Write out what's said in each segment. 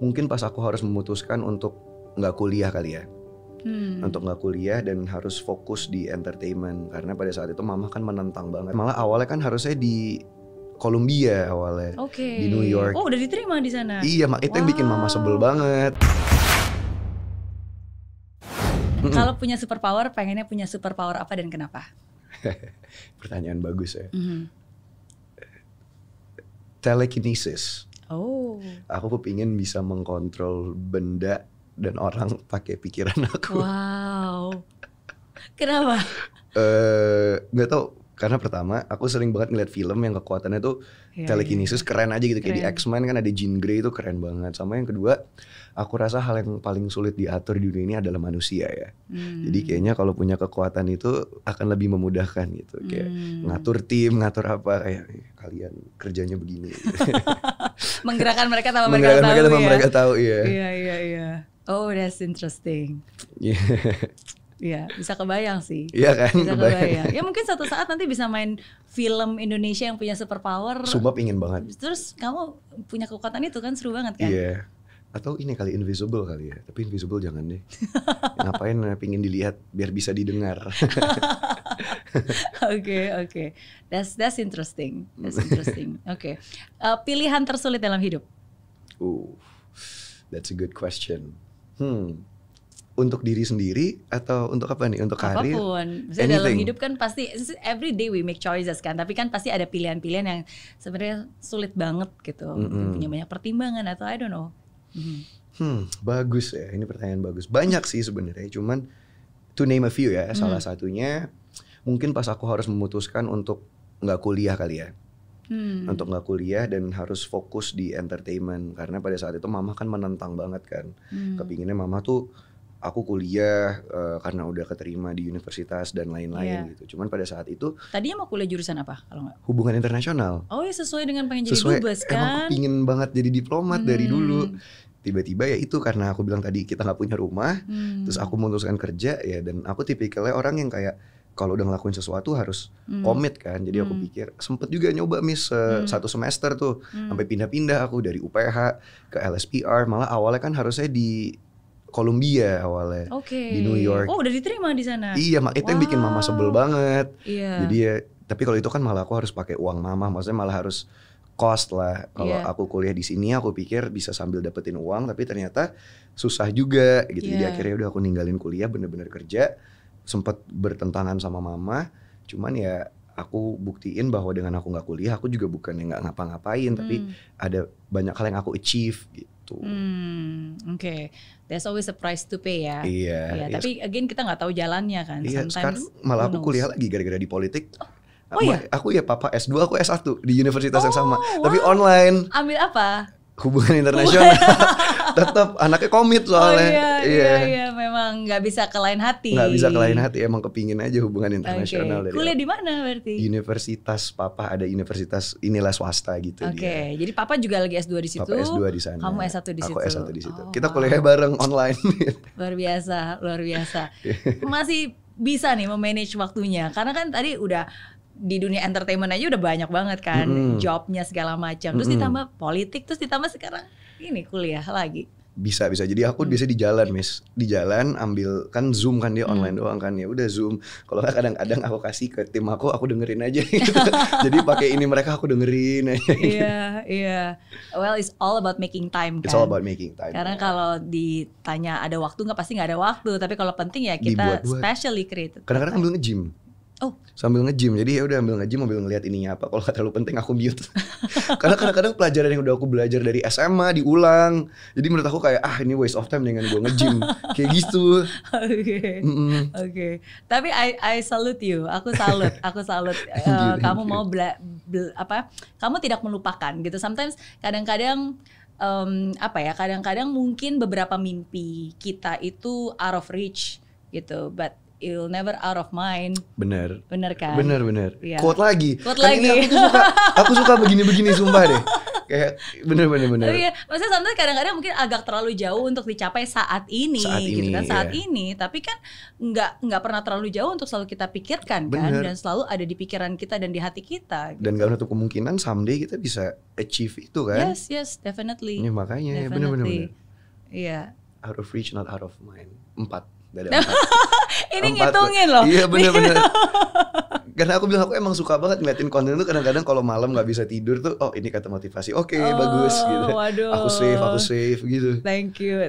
mungkin pas aku harus memutuskan untuk nggak kuliah kali ya. Untuk nggak kuliah dan harus fokus di entertainment. Karena pada saat itu mama kan menentang banget. Malah awalnya kan harusnya di Columbia awalnya, di New York. Oh, udah diterima di sana? Iya, itu yang bikin mama sebel banget. Kalau punya superpower, pengennya punya superpower apa dan kenapa? Pertanyaan bagus ya. Telekinesis. Oh. Aku kepingin bisa mengkontrol benda dan orang pakai pikiran aku. Wow. Kenapa? Nggak tahu. Karena pertama, aku sering banget ngeliat film yang kekuatannya tuh telekinesis keren aja gitu. Kayak di X-Men kan ada Jean Grey itu keren banget. Sama yang kedua, aku rasa hal yang paling sulit diatur di dunia ini adalah manusia ya. Jadi kayaknya kalau punya kekuatan itu akan lebih memudahkan gitu. Kayak ngatur tim, ngatur apa, kayak kalian kerjanya begini. Menggerakkan mereka tanpa mereka tahu ya. Iya. Oh, that's interesting. Iya, bisa kebayang sih. Iya kan? Bisa kebayang. Ya mungkin suatu saat nanti bisa main film Indonesia yang punya superpower. Sumpah pingin banget. Terus kamu punya kekuatan itu kan, seru banget kan? Iya. Atau ini kali invisible kali ya. Tapi invisible jangan deh. Ngapain pingin dilihat biar bisa didengar. Oke. That's interesting. Oke. Pilihan tersulit dalam hidup? That's a good question. Untuk diri sendiri atau untuk apa nih? Untuk karir? Apapun. Misalnya dalam hidup kan pasti every day we make choices kan. Tapi kan pasti ada pilihan-pilihan yang sebenarnya sulit banget gitu. Punya banyak pertimbangan atau I don't know. Bagus ya. Ini pertanyaan bagus. Banyak sih sebenarnya. Cuman to name a few ya. Salah satunya mungkin pas aku harus memutuskan untuk nggak kuliah kali ya. Untuk nggak kuliah dan harus fokus di entertainment. Karena pada saat itu mama kan menentang banget kan. Kepinginnya mama tuh aku kuliah karena udah keterima di universitas dan lain-lain gitu. Cuman pada saat itu tadinya mau kuliah jurusan apa kalau nggak? Hubungan internasional. Oh ya, sesuai dengan pengen jadi dubes kan? Emang kepingin banget jadi diplomat dari dulu. Tiba-tiba ya itu karena aku bilang tadi kita nggak punya rumah. Terus aku memutuskan kerja ya, dan aku tipikalnya orang yang kayak kalau udah ngelakuin sesuatu harus komit kan. Jadi aku pikir sempet juga nyoba satu semester tuh sampai pindah-pindah aku dari UPH ke LSPR. Malah awalnya kan harusnya di Columbia awalnya, di New York. Oh, udah diterima di sana? Iya, itu yang bikin mama sebel banget. Iya. Jadi ya, tapi kalau itu kan malah aku harus pakai uang mama, maksudnya malah harus cost lah. Kalau aku kuliah di sini, aku pikir bisa sambil dapetin uang, tapi ternyata susah juga gitu. Jadi akhirnya udah aku ninggalin kuliah, bener-bener kerja. Sempat bertentangan sama mama, cuman ya aku buktiin bahwa dengan aku nggak kuliah, aku juga bukan yang nggak ngapa-ngapain, tapi ada banyak hal yang aku achieve gitu. Oke. There's always a price to pay ya. Iya. Tapi again kita nggak tahu jalannya kan. Iya, sekarang malah aku kuliah lagi gara-gara di politik. Iya? Aku ya papa S2, aku S1 di universitas yang sama. Tapi online. Ambil apa? Hubungan internasional. Tetap anaknya komit soalnya. Iya, memang nggak bisa ke lain hati. Nggak bisa ke lain hati, emang kepingin aja hubungan internasional. Kuliah di mana berarti? Universitas papa, ada universitas inilah swasta gitu. Oke, jadi papa juga lagi S2 di situ. Papa S2 di sana. Kamu S1 di situ. Aku S1 di situ. Kita kuliah bareng online. Luar biasa. Masih bisa nih memanage waktunya, karena kan tadi udah di dunia entertainment aja udah banyak banget kan jobnya segala macam. Terus ditambah politik, terus ditambah sekarang ini kuliah lagi. Bisa. Jadi aku biasa di jalan, di jalan ambil kan Zoom kan, dia online doang kan, ya udah Zoom. Kalau nggak kadang-kadang aku kasih ke tim aku dengerin aja gitu. Jadi pakai ini mereka aku dengerin aja. Iya. Well, it's all about making time kan. It's all about making time. Karena kalau ditanya ada waktu nggak, pasti nggak ada waktu. Tapi kalau penting ya kita specially created. Kadang-kadang ambil nge-gym. Sambil nge-gym, jadi ya udah ambil nge-gym, ambil ngeliat ininya apa. Kalau nggak terlalu penting aku mute. Karena kadang-kadang pelajaran yang udah aku belajar dari SMA diulang. Jadi menurut aku kayak ini waste of time dengan gue nge-gym. Kayak gitu. Oke. Tapi I salute you. Aku salut. Kamu mau kamu tidak melupakan gitu. Sometimes kadang-kadang kadang-kadang mungkin beberapa mimpi kita itu out of reach gitu, but you'll never out of mind. Bener kan? Bener. Yeah. Quote lagi. Ini aku suka begini-begini sumpah deh. Kayak bener. Iya, maksudnya sometimes kadang-kadang mungkin agak terlalu jauh untuk dicapai saat ini gitu kan, saat ini. Tapi kan nggak pernah terlalu jauh untuk selalu kita pikirkan kan, dan selalu ada di pikiran kita dan di hati kita. Gitu. Dan gak menutup kemungkinan someday kita bisa achieve itu kan? Yes, definitely. Ini makanya bener. Iya. Out of reach, not out of mind. 4. Ini ngitungin loh. Iya bener. Karena aku bilang aku emang suka banget ngeliatin konten tuh kadang-kadang kalau malam nggak bisa tidur tuh, oh ini kata motivasi, oke, bagus gitu. Waduh. Aku save gitu. Thank you.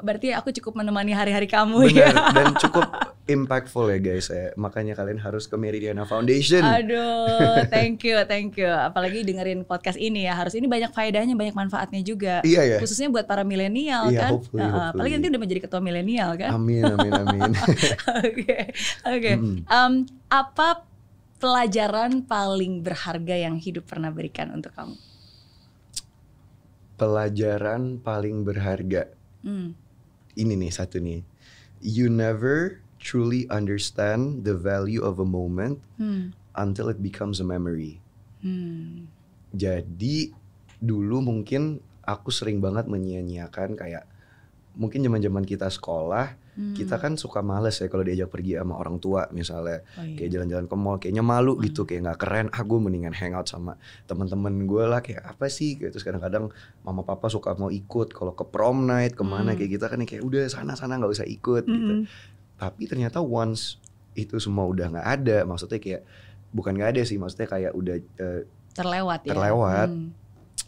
Berarti aku cukup menemani hari-hari kamu. Bener, ya. dan cukup impactful ya guys ya. Makanya kalian harus ke Meridiana Foundation. Aduh, thank you. Apalagi dengerin podcast ini ya, harus ini banyak faedahnya, banyak manfaatnya juga. Iya ya. Khususnya buat para milenial kan. Hopefully. Apalagi nanti udah menjadi ketua milenial kan. Amin. Oke. Apa pelajaran paling berharga yang hidup pernah berikan untuk kamu? Pelajaran paling berharga. Ini nih satu nih. You never truly understand the value of a moment until it becomes a memory. Jadi dulu mungkin aku sering banget menyia-nyiakan kayak mungkin zaman-zaman kita sekolah, kita kan suka males ya kalau diajak pergi sama orang tua misalnya. Kayak jalan-jalan ke mall, kayaknya malu gitu, kayak gak keren. Gue mendingan hangout sama teman-teman gue lah, kayak apa sih gitu. Terus kadang-kadang mama papa suka mau ikut kalau ke prom night kemana kayak kita kan kayak udah sana-sana gak usah ikut gitu. Tapi ternyata once itu semua udah gak ada, maksudnya kayak bukan gak ada sih, maksudnya kayak udah terlewat.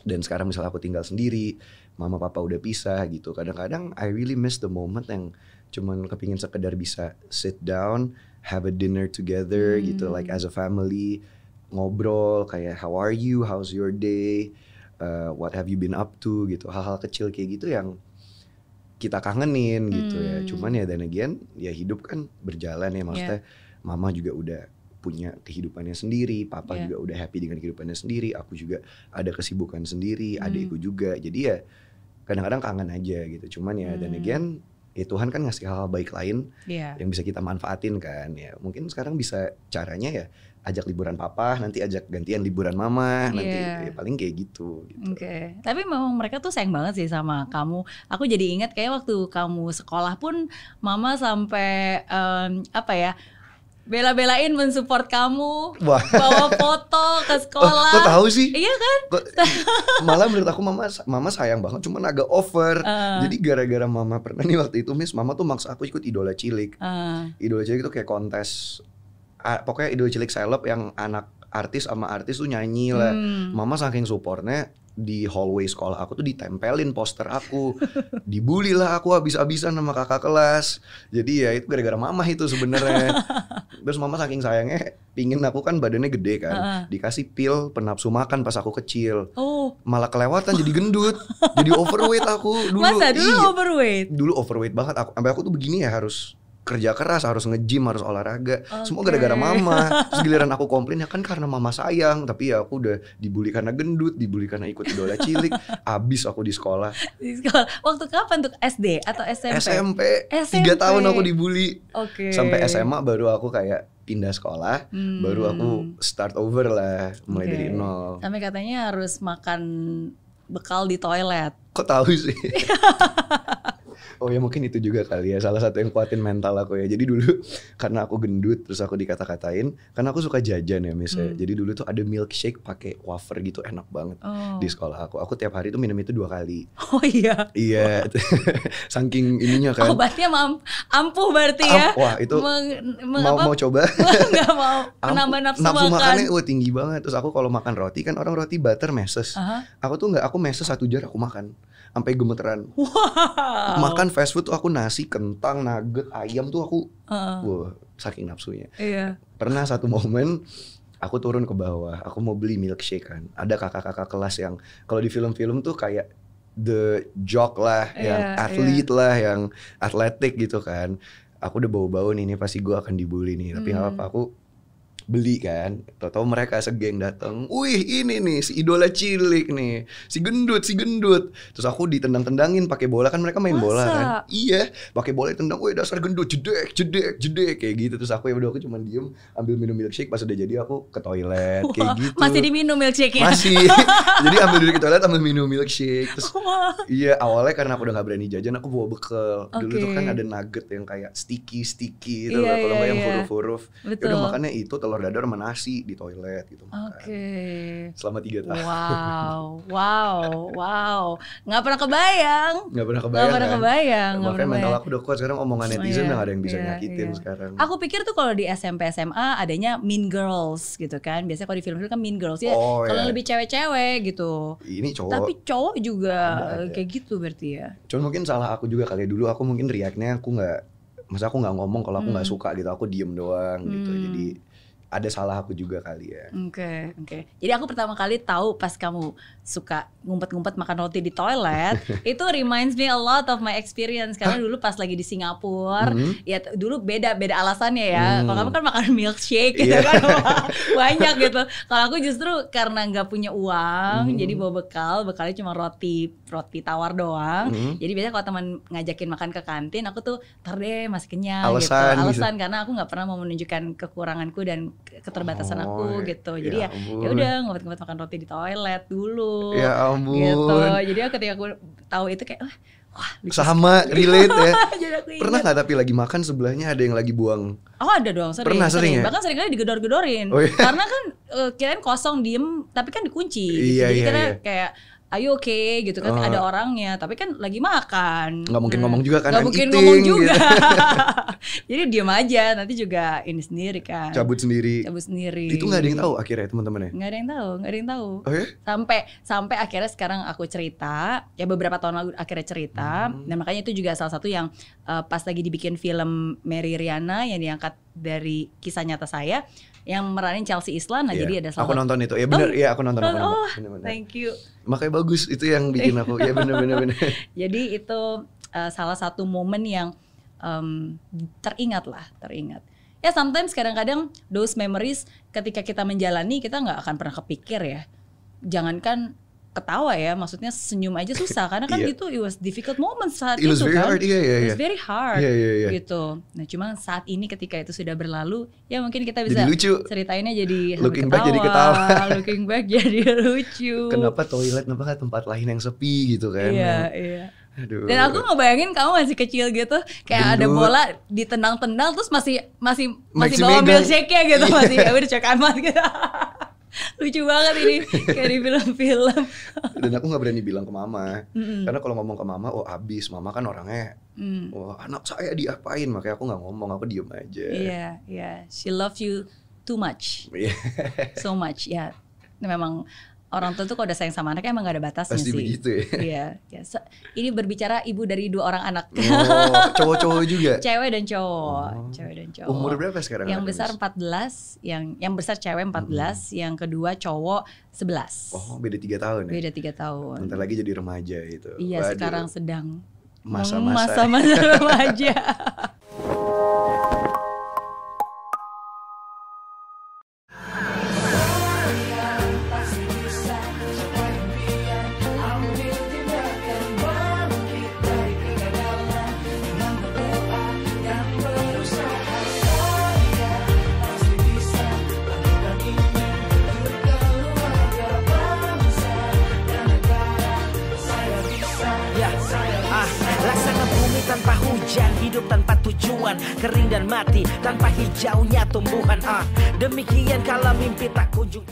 Dan sekarang misalnya aku tinggal sendiri, mama papa udah pisah gitu. Kadang-kadang I really miss the moment yang cuman kepingin sekedar bisa sit down, have a dinner together gitu, like as a family, ngobrol kayak how are you, how's your day, what have you been up to gitu. Hal-hal kecil kayak gitu yang kita kangenin gitu ya. Cuman ya dan again, ya hidup kan berjalan ya, maksudnya mama juga udah punya kehidupannya sendiri, papa juga udah happy dengan kehidupannya sendiri, aku juga ada kesibukan sendiri, adikku juga. Jadi ya kadang-kadang kangen aja gitu. Cuman ya dan again, ya Tuhan kan ngasih hal-hal baik lain yang bisa kita manfaatin kan ya. Mungkin sekarang bisa caranya ya ajak liburan papa, nanti ajak gantian liburan mama, nanti ya paling kayak gitu. Oke. Tapi memang mereka tuh sayang banget sih sama kamu. Aku jadi ingat kayak waktu kamu sekolah pun mama sampai bela-belain mensupport kamu, bawa foto ke sekolah. Kok tahu sih? Iya kan? Malah menurut aku mama sayang banget, cuman agak over. Jadi gara-gara mama pernah nih waktu itu mama tuh maksa aku ikut Idola Cilik. Idola Cilik itu kayak kontes, pokoknya Idola Cilik seleb yang anak artis sama artis tuh nyanyi lah. Mama saking supportnya, di hallway sekolah aku tuh ditempelin poster aku. Dibully lah aku habis-habisan sama kakak kelas. Jadi ya itu gara-gara mama itu sebenarnya. Terus mama saking sayangnya pingin aku kan badannya gede kan, dikasih pil penafsu makan pas aku kecil. Malah kelewatan jadi gendut. Jadi overweight aku dulu. Masa dulu overweight? Dulu overweight banget aku. Sampai aku tuh begini ya, harus kerja keras, harus nge-gym, harus olahraga. Semua gara-gara mama. Terus giliran aku komplain ya kan karena mama sayang. Tapi ya aku udah dibully karena gendut, dibully karena ikut Idola Cilik. Abis aku di sekolah. Waktu kapan tuh? SD atau SMP? SMP. 3 tahun aku dibully. Sampai SMA baru aku kayak pindah sekolah. Baru aku start over lah, mulai dari nol. Sampai katanya harus makan bekal di toilet. Kok tahu sih? Oh ya mungkin itu juga kali ya, salah satu yang kuatin mental aku ya. Jadi dulu karena aku gendut terus aku dikata-katain, karena aku suka jajan ya misalnya. Jadi dulu tuh ada milkshake pakai wafer gitu, enak banget di sekolah aku. Aku tiap hari tuh minum itu 2 kali. Oh iya. Iya. Saking ininya kan. Obatnya ampuh berarti ya. Wah itu mau coba? Enggak mau. Menambah nafsu makannya tinggi banget. Terus aku kalau makan roti kan orang roti butter meses. Aku tuh enggak, aku meses 1 jar aku makan sampai gemeteran. Makan fast food tuh aku nasi, kentang, nugget, ayam tuh aku saking nafsunya. Pernah satu momen aku turun ke bawah, aku mau beli milkshake kan. Ada kakak-kakak kelas yang kalau di film-film tuh kayak the jock lah, yang athlete lah, yang atletik gitu kan. Aku udah bau-bau nih pasti gue akan dibully nih. Tapi gak apa-apa, aku beli kan, tau-tau mereka segeng datang, wih ini nih si idola cilik nih, si gendut, terus aku ditendang-tendangin pakai bola kan, mereka main bola kan, iya pakai bola tendang, wih dasar gendut, jedek kayak gitu, terus aku aku cuma diem ambil minum milkshake, pas udah jadi aku ke toilet kayak gitu. Masih diminum milkshake ya? Masih, jadi ambil dulu ke toilet ambil minum milkshake, terus iya awalnya karena aku udah nggak berani jajan, aku bawa bekal, dulu tuh kan ada nugget yang kayak sticky itu loh, kalau nggak yang huruf-huruf, udah makannya itu telur dadar sama nasi di toilet gitu. Selama 3 tahun. Wow. Nggak pernah kebayang. Makanya mental aku udah kuat, sekarang omongan netizen nggak ada yang bisa nyakitin sekarang. Aku pikir tuh kalau di SMP SMA adanya Mean Girls gitu kan. Biasanya kalau di film-film kan Mean Girls ya. Kalau lebih cewek-cewek gitu. Ini cowok. Tapi cowok juga kayak gitu berarti ya. Cuman mungkin salah aku juga kali, dulu aku mungkin react-nya aku nggak ngomong kalau aku nggak suka gitu, aku diem doang gitu. Jadi ada salah aku juga kali ya. Oke. Jadi aku pertama kali tahu pas kamu suka ngumpet-ngumpet makan roti di toilet, itu reminds me a lot of my experience. Karena dulu pas lagi di Singapura, ya dulu beda alasannya ya. Kalau kamu kan makan milkshake gitu kan, banyak gitu. Kalau aku justru karena nggak punya uang, jadi bawa bekalnya cuma roti tawar doang. Jadi biasanya kalau teman ngajakin makan ke kantin, aku tuh ntar deh masih kenyang alasan karena aku nggak pernah mau menunjukkan kekuranganku dan keterbatasan aku gitu. Jadi ya udah ngumpet-ngumpet makan roti di toilet dulu. Ya ampun. Gitu. Jadi ketika aku tahu itu kayak wah, sama relate ya. Pernah nggak tapi lagi makan sebelahnya ada yang lagi buang? Oh ada dong, sering ya? Bahkan seringkali digedor-gedorin. Karena kan kirain kosong diem, tapi kan dikunci. Jadi kayak ayo gitu kan, ada orangnya, tapi kan lagi makan. Nggak mungkin ngomong juga kan? Nggak mungkin ngomong juga. Gitu. Jadi diam aja, nanti juga ini sendiri kan. Cabut sendiri. Itu nggak ada yang tahu akhirnya teman-temannya? Nggak ada yang tahu. Oh ya? Sampai akhirnya sekarang aku cerita, ya beberapa tahun lalu akhirnya cerita. Dan makanya itu juga salah satu yang pas lagi dibikin film Mary Riana yang diangkat dari kisah nyata saya, yang meranin Chelsea Islan. Nah jadi ada aku nonton itu. Ya benar, aku nonton. Bener. Thank you. Makanya bagus, itu yang bikin aku ya bener. Jadi itu salah satu momen yang teringat. Ya sometimes kadang-kadang those memories ketika kita menjalani kita nggak akan pernah kepikir ya. Jangankan ketawa ya, maksudnya senyum aja susah karena kan itu it was difficult moment saat itu kan. It was very hard gitu. Nah cuma saat ini ketika itu sudah berlalu, ya mungkin kita bisa ceritainnya jadi looking back jadi ketawa. Looking back jadi lucu. Kenapa toilet, kenapa tempat lain yang sepi gitu kan? Iya. Aduh. Dan aku ngebayangin kamu masih kecil gitu, kayak ada bola ditendang-tendang terus masih bawa milkshake-nya gitu, masih udah cek amat gitu. Lucu banget ini, kayak di film-film. Dan aku gak berani bilang ke mama, karena kalau ngomong ke mama, abis. Mama kan orangnya, anak saya diapain, makanya aku gak ngomong, aku diem aja. Iya. She loves you too much, so much. Ya, memang orang tua tuh kalau udah sayang sama anaknya emang gak ada batasnya. Pasti sih. Begitu ya. Iya. Ini berbicara ibu dari 2 orang anak. Cowok-cowok juga. Cewek dan cowok. Umur berapa sekarang? Yang besar 14, yang besar cewek 14, yang kedua cowok 11. Oh, beda 3 tahun ya. Beda 3 tahun. Bentar lagi jadi remaja itu. Iya, sekarang sedang masa-masa remaja. Tanpa hujan, hidup tanpa tujuan, kering dan mati tanpa hijaunya tumbuhan. Demikian kalau mimpi tak kunjung